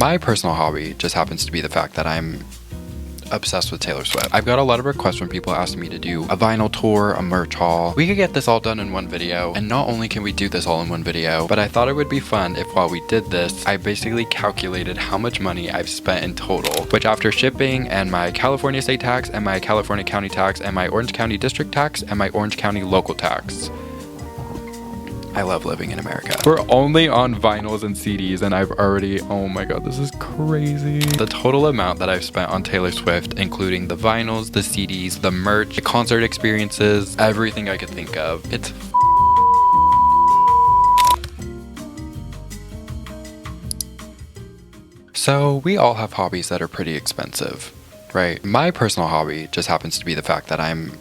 My personal hobby just happens to be the fact that I'm obsessed with Taylor Swift. I've got a lot of requests from people asking me to do a vinyl tour, a merch haul. We could get this all done in one video, and not only can we do this all in one video, but I thought it would be fun if while we did this, I basically calculated how much money I've spent in total, which after shipping and my California state tax and my California county tax and my Orange County district tax and my Orange County local tax. I love living in America. We're only on vinyls and CDs and I've already, oh my god, this is crazy. The total amount that I've spent on Taylor Swift, including the vinyls, the CDs, the merch, the concert experiences, everything I could think of. It's so we all have hobbies that are pretty expensive, right? My personal hobby just happens to be the fact that I'm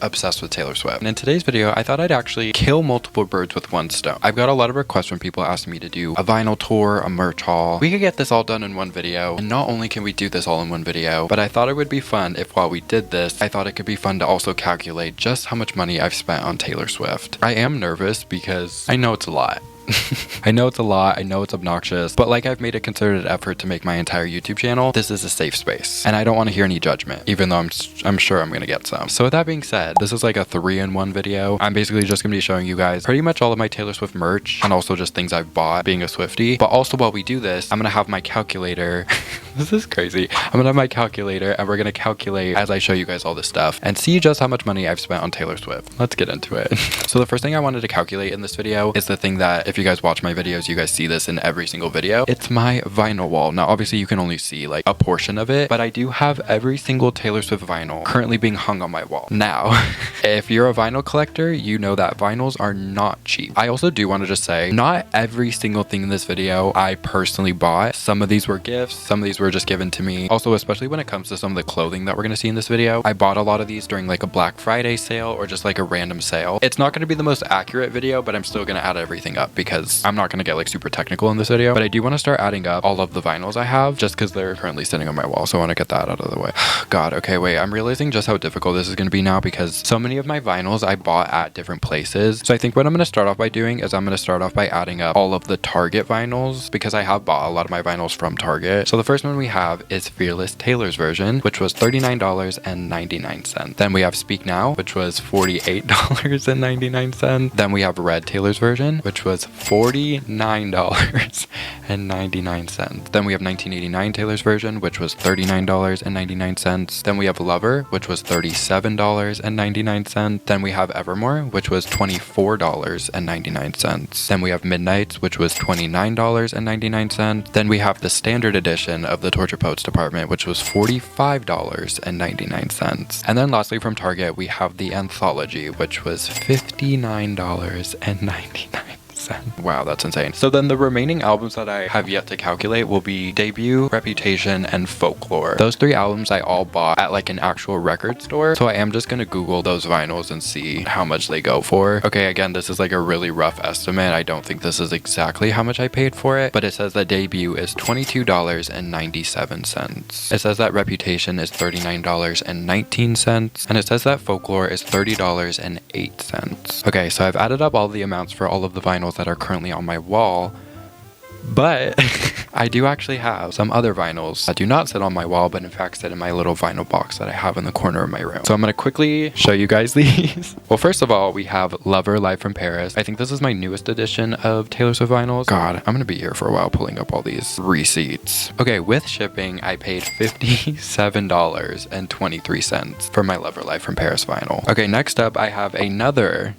obsessed with Taylor Swift. And in today's video, I thought I'd actually kill multiple birds with one stone. I've got a lot of requests from people asking me to do a vinyl tour, a merch haul. We could get this all done in one video, and not only can we do this all in one video, but I thought it would be fun if while we did this, I thought it could be fun to also calculate just how much money I've spent on Taylor Swift. I am nervous because I know it's a lot. I know it's a lot, I know it's obnoxious, but like I've made a concerted effort to make my entire YouTube channel, this is a safe space. And I don't want to hear any judgment, even though I'm sure I'm going to get some. So with that being said, this is like a 3-in-1 video. I'm basically just going to be showing you guys pretty much all of my Taylor Swift merch and also just things I've bought being a Swiftie. But also while we do this, I'm going to have my calculator. This is crazy. I'm going to have my calculator and we're going to calculate as I show you guys all this stuff and see just how much money I've spent on Taylor Swift. Let's get into it. So the first thing I wanted to calculate in this video is the thing that if you guys watch my videos, you guys see this in every single video. It's my vinyl wall. Now, obviously you can only see like a portion of it, but I do have every single Taylor Swift vinyl currently being hung on my wall. Now, if you're a vinyl collector, you know that vinyls are not cheap. I also do want to just say, not every single thing in this video I personally bought. Some of these were gifts, some of these were just given to me. Also, especially when it comes to some of the clothing that we're going to see in this video, I bought a lot of these during like a Black Friday sale or just like a random sale. It's not going to be the most accurate video, but I'm still going to add everything up because I'm not going to get like super technical in this video, but I do want to start adding up all of the vinyls I have just because they're currently sitting on my wall. So I want to get that out of the way. God, okay, wait, I'm realizing just how difficult this is going to be now because so many of my vinyls I bought at different places. So I think what I'm going to start off by doing is I'm going to start off by adding up all of the Target vinyls because I have bought a lot of my vinyls from Target. So the first one we have is Fearless Taylor's version, which was $39.99. Then we have Speak Now, which was $48.99. Then we have Red Taylor's version, which was $49.99. Then we have 1989 Taylor's version, which was $39.99. Then we have Lover, which was $37.99. Then we have Evermore, which was $24.99. Then we have Midnights, which was $29.99. Then we have the standard edition of the Torture Poets department, which was $45.99. And then lastly from Target, we have the Anthology, which was $59.99. Wow, that's insane. So then the remaining albums that I have yet to calculate will be Debut, Reputation, and Folklore. Those 3 albums I all bought at like an actual record store. So I am just gonna Google those vinyls and see how much they go for. Okay, again, this is like a really rough estimate. I don't think this is exactly how much I paid for it, but it says that Debut is $22.97. It says that Reputation is $39.19, and it says that Folklore is $30.08. Okay, so I've added up all the amounts for all of the vinyls that are currently on my wall, but I do actually have some other vinyls that do not sit on my wall, but in fact sit in my little vinyl box that I have in the corner of my room. So I'm going to quickly show you guys these. Well, first of all, we have Lover Live from Paris. I think this is my newest edition of Taylor Swift vinyls. God, I'm going to be here for a while pulling up all these receipts. Okay, with shipping, I paid $57.23 for my Lover Live from Paris vinyl. Okay, next up, I have another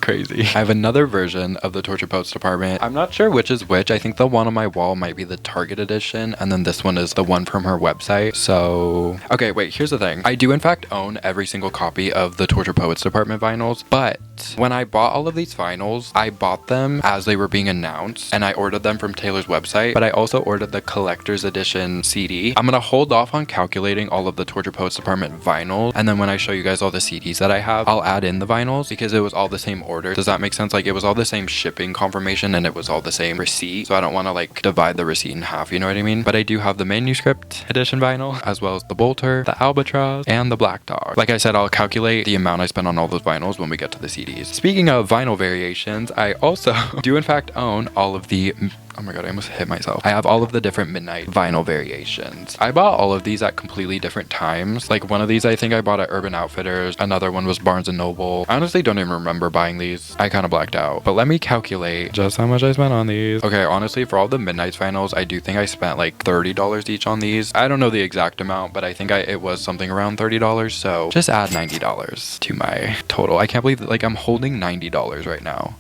crazy. I have another version of the Torture Poets department. I'm not sure which is which. I think the one on my wall might be the Target edition, and then this one is the one from her website. So, okay, wait, here's the thing. I do in fact own every single copy of the Torture Poets department vinyls, but when I bought all of these vinyls, I bought them as they were being announced, and I ordered them from Taylor's website, but I also ordered the collector's edition CD. I'm gonna hold off on calculating all of the Torture Poets department vinyls, and then when I show you guys all the CDs that I have, I'll add in the vinyls because it was all the same order. Does that make sense? Like, it was all the same shipping confirmation and it was all the same receipt, so I don't want to like divide the receipt in half, you know what I mean? But I do have the manuscript edition vinyl, as well as the Bolter, the Albatross, and the Black Dog. Like I said, I'll calculate the amount I spent on all those vinyls when we get to the CDs. Speaking of vinyl variations, I also do in fact own all of the Oh my god, I almost hit myself. I have all of the different Midnight vinyl variations. I bought all of these at completely different times. Like one of these I think I bought at Urban Outfitters. Another one was Barnes & Noble. I honestly don't even remember buying these. I kind of blacked out. But let me calculate just how much I spent on these. Okay, honestly, for all the Midnights vinyls, I do think I spent like $30 each on these. I don't know the exact amount, but I think it was something around $30. So just add $90 to my total. I can't believe that, like, I'm holding $90 right now.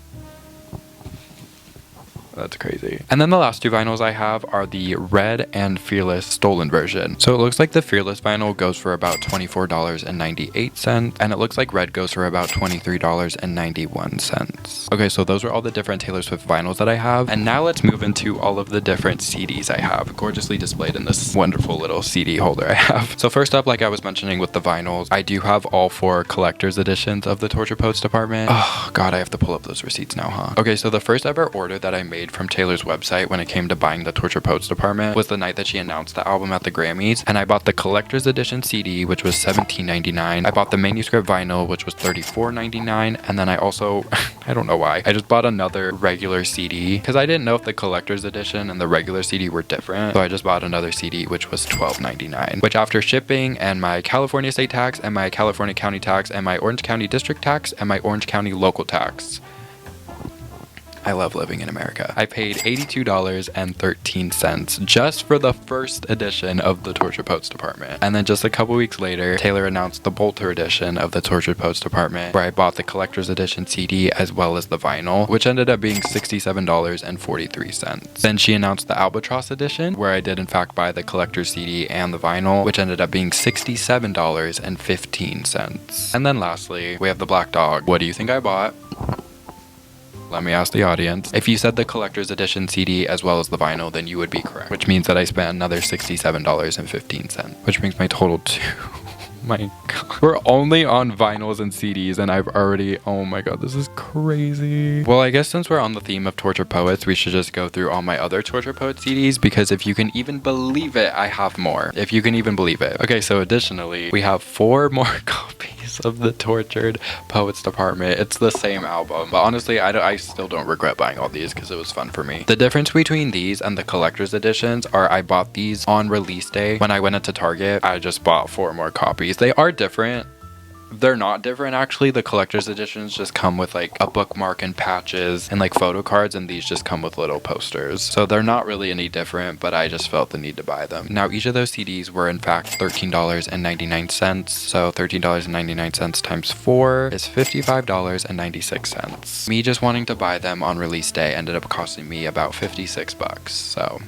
That's crazy. And then the last two vinyls I have are the Red and Fearless Stolen version. So it looks like the Fearless vinyl goes for about $24.98, and it looks like Red goes for about $23.91. Okay, so those are all the different Taylor Swift vinyls that I have. And now let's move into all of the different CDs I have, gorgeously displayed in this wonderful little CD holder I have. So first up, like I was mentioning with the vinyls, I do have all 4 collector's editions of the Torture Poets department. Oh god, I have to pull up those receipts now, huh? Okay, so the first ever order that I made from Taylor's website when it came to buying the Torture Poets department was the night that she announced the album at the Grammys, and I bought the collector's edition CD, which was $17.99. I bought the manuscript vinyl, which was $34.99, and then I also I don't know why, I just bought another regular CD because I didn't know if the collector's edition and the regular CD were different, so I just bought another CD, which was $12.99, which after shipping and my California state tax and my California county tax and my Orange County district tax and my Orange County local tax, I love living in America, I paid $82.13 just for the first edition of the Torture Poets department. And then just a couple weeks later, Taylor announced the Bolter edition of the Torture Poets department, where I bought the collector's edition CD as well as the vinyl, which ended up being $67.43. Then she announced the Albatross edition, where I did in fact buy the collector's CD and the vinyl, which ended up being $67.15. And then lastly, we have the Black Dog. What do you think I bought? Let me ask the audience. If you said the collector's edition CD as well as the vinyl, then you would be correct, which means that I spent another $67.15, which brings my total to my god, we're only on vinyls and CDs and I've already, oh my god, this is crazy. Well, I guess since we're on the theme of Torture Poets, we should just go through all my other Torture Poet CDs, because if you can even believe it, I have more. If you can even believe it. Okay, so additionally, we have 4 more copies of the Tortured Poets department. It's the same album, but honestly, I still don't regret buying all these because it was fun for me. The difference between these and the collector's editions are I bought these on release day. When I went into Target, I just bought 4 more copies. They are different. They're not different actually. The collector's editions just come with like a bookmark and patches and like photo cards, and these just come with little posters. So they're not really any different, but I just felt the need to buy them. Now each of those CDs were in fact $13.99. So $13.99 times 4 is $55.96. Me just wanting to buy them on release day ended up costing me about $56. So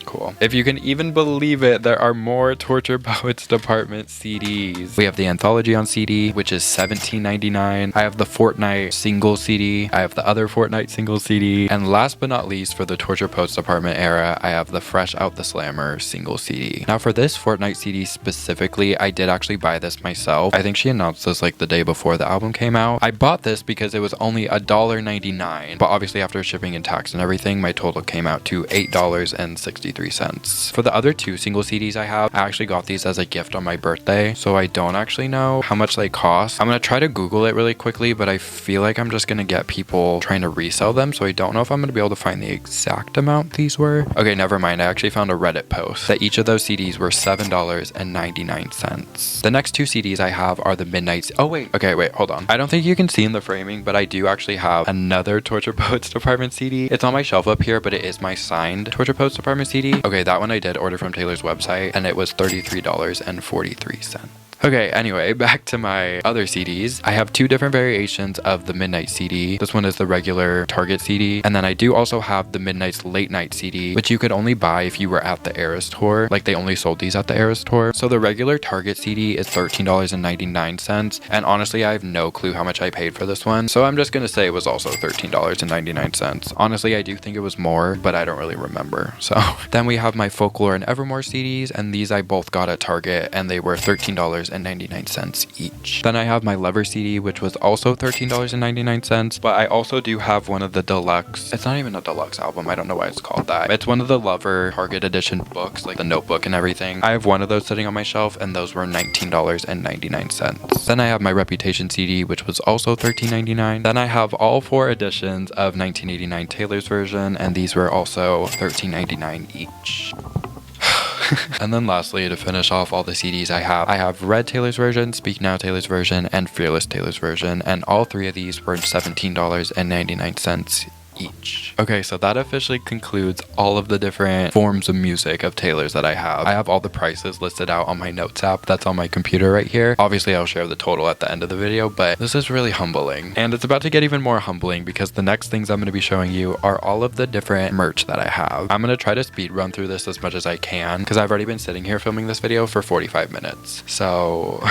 cool. If you can even believe it, there are more Torture Poets department CDs. We have the Anthology on CD, which is $17.99. I have the Fortnite single CD. I have the other Fortnite single CD. And last but not least, for the Torture Poets department era, I have the Fresh Out the Slammer single CD. Now for this Fortnite CD specifically, I did actually buy this myself. I think she announced this like the day before the album came out. I bought this because it was only $1.99, but obviously after shipping and tax and everything, my total came out to $8.63. For the other 2 single CDs I have, I actually got these as a gift on my birthday, so I don't actually know how much they cost. I'm gonna try to Google it really quickly, but I feel like I'm just gonna get people trying to resell them, so I don't know if I'm gonna be able to find the exact amount these were. Okay, never mind. I actually found a Reddit post that each of those CDs were $7.99. The next 2 CDs I have are the Midnights. Oh wait, okay, wait, hold on. I don't think you can see in the framing, but I do actually have another Torture Poets department CD. It's on my shelf up here, but it is my signed Torture Poets department CD. Okay, that one I did order from Taylor's website, and it was $33.43. Okay, anyway, back to my other CDs. I have 2 different variations of the Midnight CD. This one is the regular Target CD, and then I do also have the Midnight's Late Night CD, which you could only buy if you were at the Eras tour. Like, they only sold these at the Eras tour. So the regular Target CD is $13.99, and honestly, I have no clue how much I paid for this one, so I'm just gonna say it was also $13.99. Honestly, I do think it was more, but I don't really remember. So then we have my Folklore and Evermore CDs, and these I both got at Target, and they were $13.99. $13.99 each. Then I have my Lover CD, which was also $13.99, but I also do have one of the deluxe, it's not even a deluxe album, I don't know why it's called that. It's one of the Lover Target edition books, like the notebook and everything. I have one of those sitting on my shelf, and those were $19.99. Then I have my Reputation CD, which was also $13.99. Then I have all 4 editions of 1989 Taylor's version, and these were also $13.99 each. And then lastly, to finish off all the CDs I have Red Taylor's version, Speak Now Taylor's version, and Fearless Taylor's version, and all 3 of these were $17.99 each. Okay, so that officially concludes all of the different forms of music of Taylor's that I have. I have all the prices listed out on my notes app that's on my computer right here. Obviously, I'll share the total at the end of the video, but this is really humbling. And it's about to get even more humbling because the next things I'm going to be showing you are all of the different merch that I have. I'm going to try to speed run through this as much as I can because I've already been sitting here filming this video for 45 minutes. So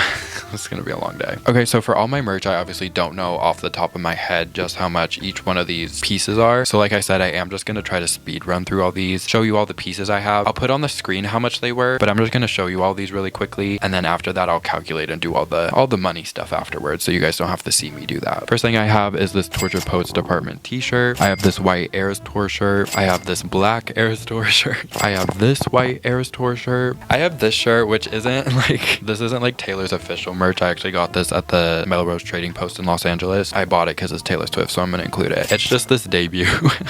it's going to be a long day. Okay, so for all my merch, I obviously don't know off the top of my head just how much each one of these pieces are. So like I said, I am just going to try to speed run through all these, show you all the pieces I have. I'll put on the screen how much they were, but I'm just going to show you all these really quickly. And then after that, I'll calculate and do all the money stuff afterwards, so you guys don't have to see me do that. First thing I have is this Torture Poets Department t-shirt. I have this white Eras Tour shirt. I have this black Eras Tour shirt. I have this white Eras Tour shirt. I have this shirt, which isn't like Taylor's official merch. I actually got this at the Melrose Trading Post in Los Angeles. I bought it because it's Taylor Swift, so I'm going to include it. It's just this debut.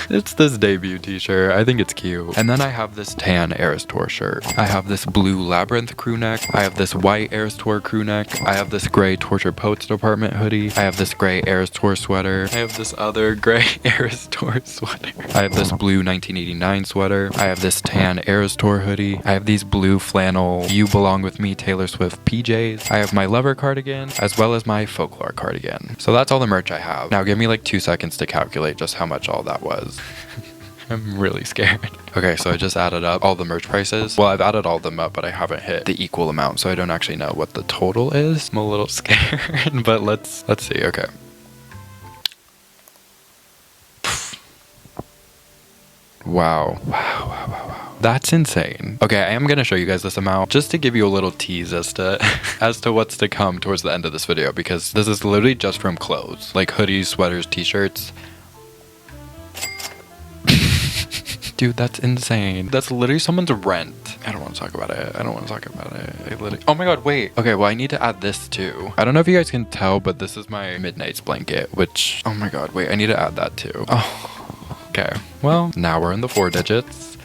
It's this debut t-shirt. I think it's cute. And then I have this tan Eras Tour shirt. I have this blue Labyrinth crew neck. I have this white Eras Tour crew neck. I have this gray Torture Poets Department hoodie. I have this gray Eras Tour sweater. I have this other gray Eras Tour sweater. I have this blue 1989 sweater. I have this tan Eras Tour hoodie. I have these blue flannel You Belong With Me Taylor Swift PJs. I have my Lover cardigan as well as my Folklore cardigan. So that's all the merch I have. Now give me like 2 seconds to calculate just how much all that was. I'm really scared. Okay, so I just added up all the merch prices. Well, I've added all of them up, but I haven't hit the equal amount, so I don't actually know what the total is. I'm a little scared, but let's see. Okay. Wow. That's insane. Okay, I am gonna show you guys this amount just to give you a little tease as to what's to come towards the end of this video, because this is literally just from clothes, like hoodies, sweaters, t-shirts. Dude, that's insane. That's literally someone's rent. I don't want to talk about it. I literally... Oh my god, wait. Okay, well, I need to add this too. I don't know if you guys can tell, but this is my Midnight's blanket, which... Oh my god, wait, I need to add that too. Oh, okay. Well, now we're in the 4 digits.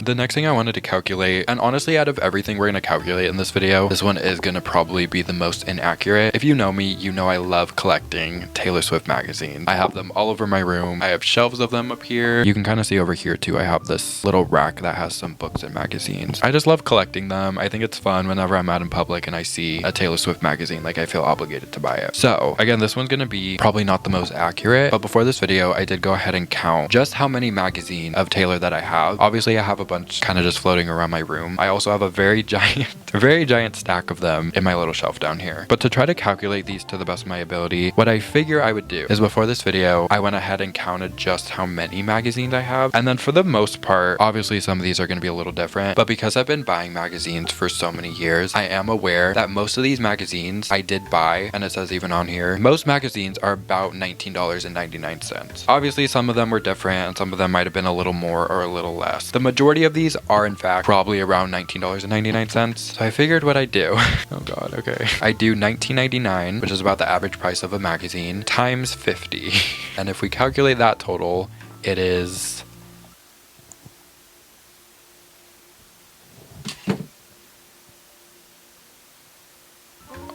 The next thing I wanted to calculate, and honestly out of everything we're going to calculate in this video, this one is going to probably be the most inaccurate. If you know me, you know I love collecting Taylor Swift magazines. I have them all over my room. I have shelves of them up here. You can kind of see over here too, I have this little rack that has some books and magazines. I just love collecting them. I think it's fun whenever I'm out in public and I see a Taylor Swift magazine, like I feel obligated to buy it. So again, this one's going to be probably not the most accurate, but before this video, I did go ahead and count just how many magazines of Taylor that I have. Obviously, I have a bunch kind of just floating around my room. I also have a very giant stack of them in my little shelf down here. But to try to calculate these to the best of my ability, what I figure I would do is before this video, I went ahead and counted just how many magazines I have. And then for the most part, obviously some of these are going to be a little different, but because I've been buying magazines for so many years, I am aware that most of these magazines I did buy, and it says even on here, most magazines are about $19.99. Obviously some of them were different and some of them might have been a little more or a little less. The majority of these are in fact probably around $19.99. So I figured what I do. Oh god, okay. I do $19.99, which is about the average price of a magazine, times 50. And if we calculate that total, it is...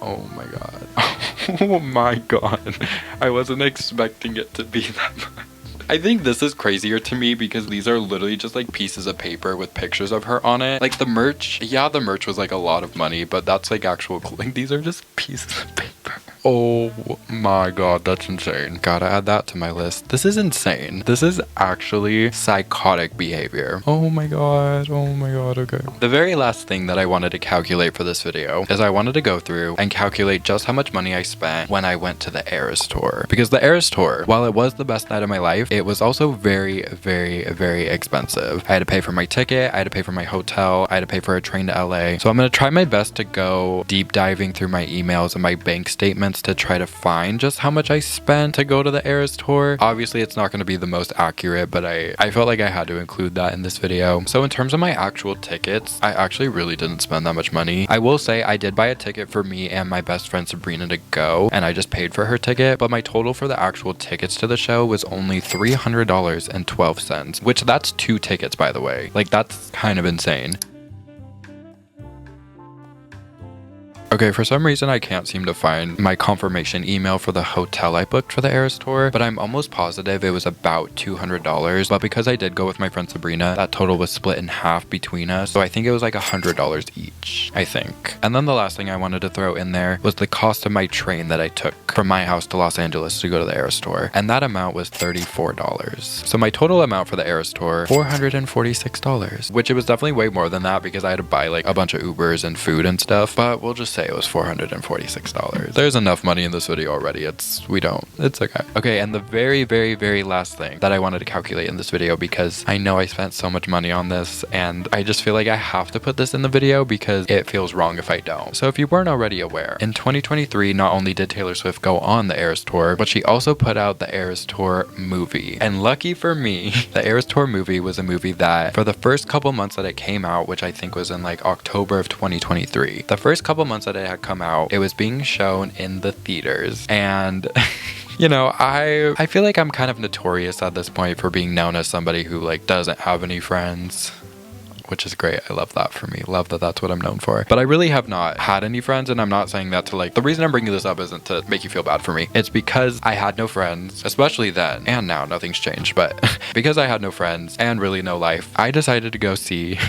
Oh my god. Oh my god. I wasn't expecting it to be that much. I think this is crazier to me because these are literally just like pieces of paper with pictures of her on it. Like the merch, yeah, the merch was like a lot of money, but that's like actual, like these are just pieces of paper. Oh my god, that's insane. Gotta add that to my list. This is insane. This is actually psychotic behavior. Oh my god, okay. The very last thing that I wanted to calculate for this video is I wanted to go through and calculate just how much money I spent when I went to the Eras tour. Because the Eras tour, while it was the best night of my life, it was also very, very, very expensive. I had to pay for my ticket, I had to pay for my hotel, I had to pay for a train to LA. So I'm gonna try my best to go deep diving through my emails and my bank statements to try to find just how much I spent to go to the Eras tour. Obviously, it's not going to be the most accurate, but I felt like I had to include that in this video. So in terms of my actual tickets, I actually really didn't spend that much money. I will say I did buy a ticket for me and my best friend Sabrina to go, and I just paid for her ticket, but my total for the actual tickets to the show was only $300.12, which that's 2 tickets, by the way. Like, that's kind of insane. Okay, for some reason I can't seem to find my confirmation email for the hotel I booked for the Eras tour, but I'm almost positive it was about $200. But because I did go with my friend Sabrina, that total was split in half between us. So I think it was like $100 each, I think. And then the last thing I wanted to throw in there was the cost of my train that I took from my house to Los Angeles to go to the Eras tour. And that amount was $34. So my total amount for the Eras tour, $446, which it was definitely way more than that because I had to buy like a bunch of Ubers and food and stuff. But we'll just say it was $446. There's enough money in this video already. It's okay. Okay, and the very, very, very last thing that I wanted to calculate in this video, because I know I spent so much money on this and I just feel like I have to put this in the video because it feels wrong if I don't. So if you weren't already aware, in 2023, not only did Taylor Swift go on the Eras tour, but she also put out the Eras tour movie. And lucky for me, the Eras tour movie was a movie that for the first couple months that it came out, which I think was in like October of 2023, the first couple months that it had come out, it was being shown in the theaters. And you know, I feel like I'm kind of notorious at this point for being known as somebody who like doesn't have any friends, which is great. I love that for me. Love that that's what I'm known for. But I really have not had any friends, and I'm not saying that to like, the reason I'm bringing this up isn't to make you feel bad for me. It's because I had no friends, especially then and now, nothing's changed, but because I had no friends and really no life, I decided to go see,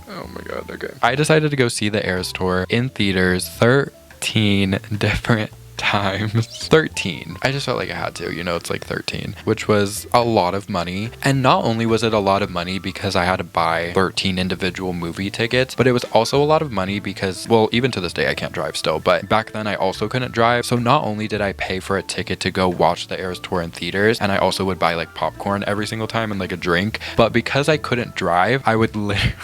oh my god, okay. I decided to go see the Eras tour in theaters 13 different times. 13. I just felt like I had to, you know, it's like 13, which was a lot of money. And not only was it a lot of money because I had to buy 13 individual movie tickets, but it was also a lot of money because, well, even to this day I can't drive still, but back then I also couldn't drive. So not only did I pay for a ticket to go watch the Eras tour in theaters, and I also would buy like popcorn every single time and like a drink, but because I couldn't drive, I would literally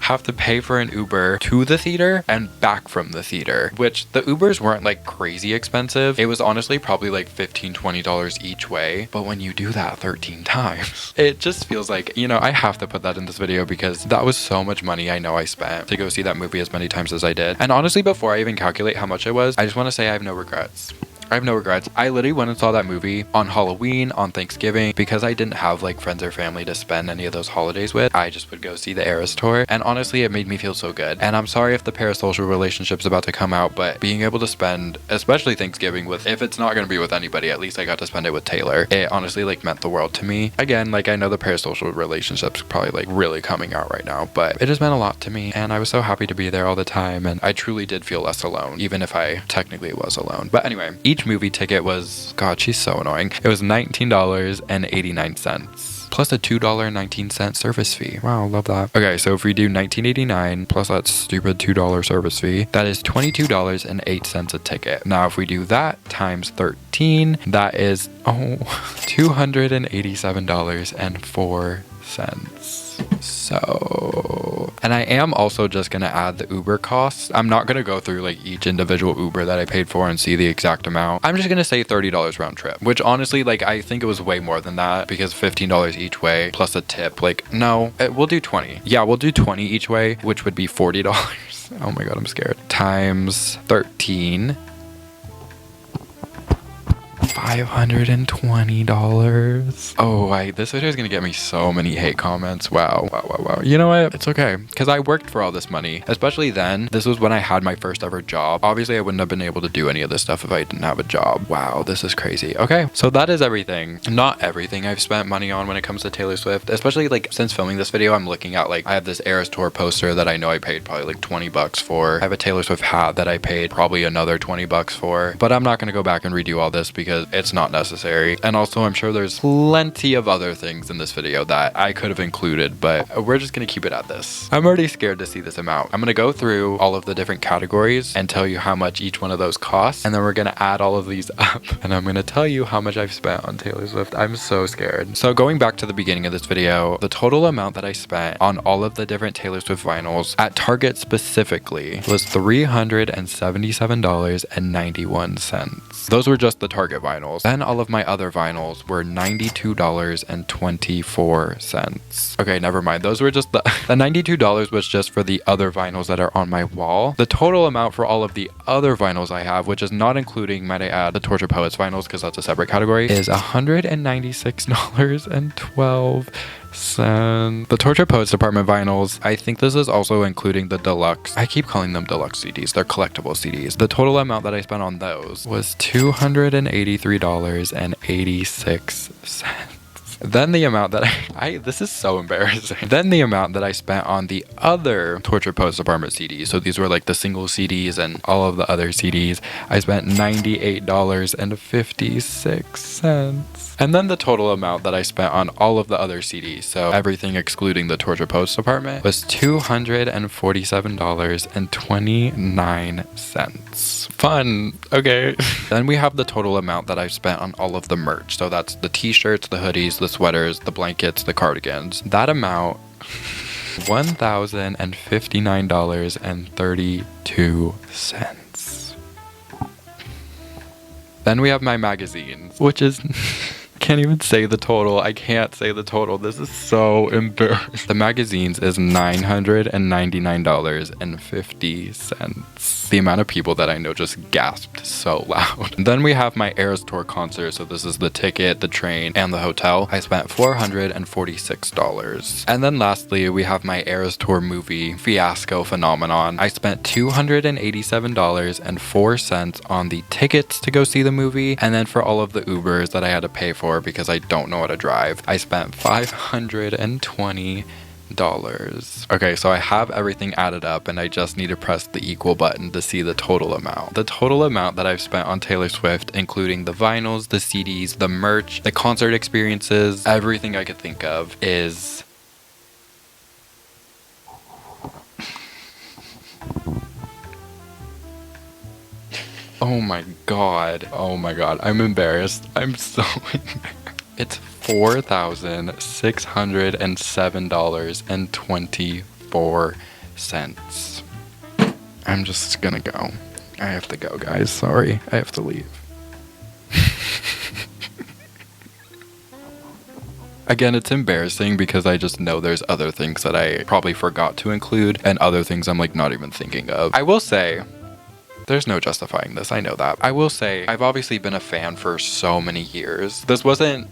have to pay for an Uber to the theater and back from the theater, which the Ubers weren't like crazy expensive. It was honestly probably like $15-20 each way. But when you do that 13 times, it just feels like, you know, I have to put that in this video because that was so much money I know I spent to go see that movie as many times as I did. And honestly, before I even calculate how much it was, I just want to say I have no regrets. I have no regrets. I literally went and saw that movie on Halloween, on Thanksgiving, because I didn't have like friends or family to spend any of those holidays with. I just would go see the Eras tour, and honestly it made me feel so good. And I'm sorry if the parasocial relationship's about to come out, but being able to spend, especially Thanksgiving, with, if it's not going to be with anybody, at least I got to spend it with Taylor. It honestly like meant the world to me. Again, like I know the parasocial relationship's probably like really coming out right now, but it just meant a lot to me, and I was so happy to be there all the time, and I truly did feel less alone, even if I technically was alone. But anyway, each movie ticket was, god, she's so annoying. It was $19.89 plus a $2.19 service fee. Wow, love that. Okay, so if we do $19.89 plus that stupid $2 service fee, that is $22.08 a ticket. Now, if we do that times 13, that is $287.04. So, and I am also just gonna add the Uber costs. I'm not gonna go through like each individual Uber that I paid for and see the exact amount. I'm just gonna say $30 round trip, which honestly, like I think it was way more than that because $15 each way plus a tip. Like, no, we'll do 20. Yeah, we'll do 20 each way, which would be $40. Oh my god, I'm scared. Times 13. $520. Oh, this video is gonna get me so many hate comments. Wow. You know what? It's okay, because I worked for all this money. Especially then, this was when I had my first ever job. Obviously, I wouldn't have been able to do any of this stuff if I didn't have a job. Wow, this is crazy. Okay, so that is everything. Not everything I've spent money on when it comes to Taylor Swift. Especially like since filming this video, I'm looking at like I have this Eras Tour poster that I know I paid probably like 20 bucks for. I have a Taylor Swift hat that I paid probably another 20 bucks for. But I'm not gonna go back and redo all this because it's not necessary. And also, I'm sure there's plenty of other things in this video that I could have included, but we're just gonna keep it at this. I'm already scared to see this amount. I'm gonna go through all of the different categories and tell you how much each one of those costs, and then we're gonna add all of these up and I'm gonna tell you how much I've spent on Taylor Swift. I'm so scared. So going back to the beginning of this video, the total amount that I spent on all of the different Taylor Swift vinyls at Target specifically was $377.91. Those were just the Target vinyls. Then all of my other vinyls were $92.24. Okay, never mind. Those were just the $92 was just for the other vinyls that are on my wall. The total amount for all of the other vinyls I have, which is not including, might I add, the Torture Poets vinyls because that's a separate category, is $196.12. The Torture Poets department vinyls, I think this is also including the deluxe. I keep calling them deluxe CDs. They're collectible CDs. The total amount that I spent on those was $283.86. Then the amount that this is so embarrassing. Then the amount that I spent on the other Torture Poets department CDs. So these were like the single CDs and all of the other CDs. I spent $98.56. And then the total amount that I spent on all of the other CDs, so everything excluding the Torture Poets department, was $247.29. Fun. Okay. Then we have the total amount that I've spent on all of the merch. So that's the t-shirts, the hoodies, the sweaters, the blankets, the cardigans. That amount, $1,059.32. Then we have my magazines, which is can't even say the total. I can't say the total. This is so embarrassing. The magazines is $999.50. The amount of people that I know just gasped so loud. Then we have my Eras Tour concert. So this is the ticket, the train, and the hotel. I spent $446. And then lastly, we have my Eras Tour movie fiasco phenomenon. I spent $287.04 on the tickets to go see the movie. And then for all of the Ubers that I had to pay for because I don't know how to drive, I spent $520. Okay, so I have everything added up and I just need to press the equal button to see the total amount. The total amount that I've spent on Taylor Swift, including the vinyls, the CDs, the merch, the concert experiences, everything I could think of, is oh my god, I'm embarrassed. I'm so embarrassed. It's $4,607.24. I'm just gonna go. I have to go, guys. Sorry, I have to leave. Again, it's embarrassing because I just know there's other things that I probably forgot to include and other things I'm like not even thinking of. I will say, there's no justifying this, I know that. I will say, I've obviously been a fan for so many years. This wasn't...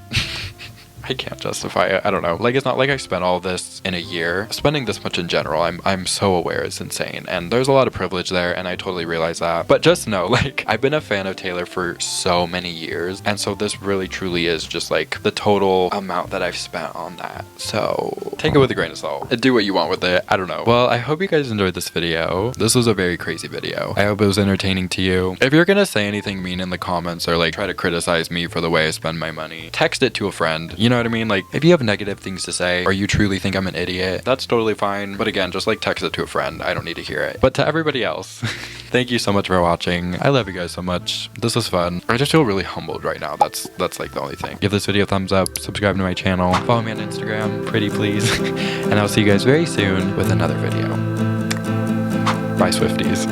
I can't justify it. I don't know. Like, it's not like I spent all this in a year. Spending this much in general, I'm so aware it's insane. And there's a lot of privilege there, and I totally realize that. But just know, like, I've been a fan of Taylor for so many years. And so this really truly is just like the total amount that I've spent on that. So take it with a grain of salt. Do what you want with it. I don't know. Well, I hope you guys enjoyed this video. This was a very crazy video. I hope it was entertaining to you. If you're gonna say anything mean in the comments or like try to criticize me for the way I spend my money, text it to a friend. You know what I mean? Like, if you have negative things to say or you truly think I'm an idiot, that's totally fine. But again, just like text it to a friend. I don't need to hear it. But to everybody else, thank you so much for watching. I love you guys so much. This was fun. I just feel really humbled right now. That's like the only thing. Give this video a thumbs up, subscribe to my channel, follow me on Instagram, pretty please. And I'll see you guys very soon with another video. Bye, Swifties.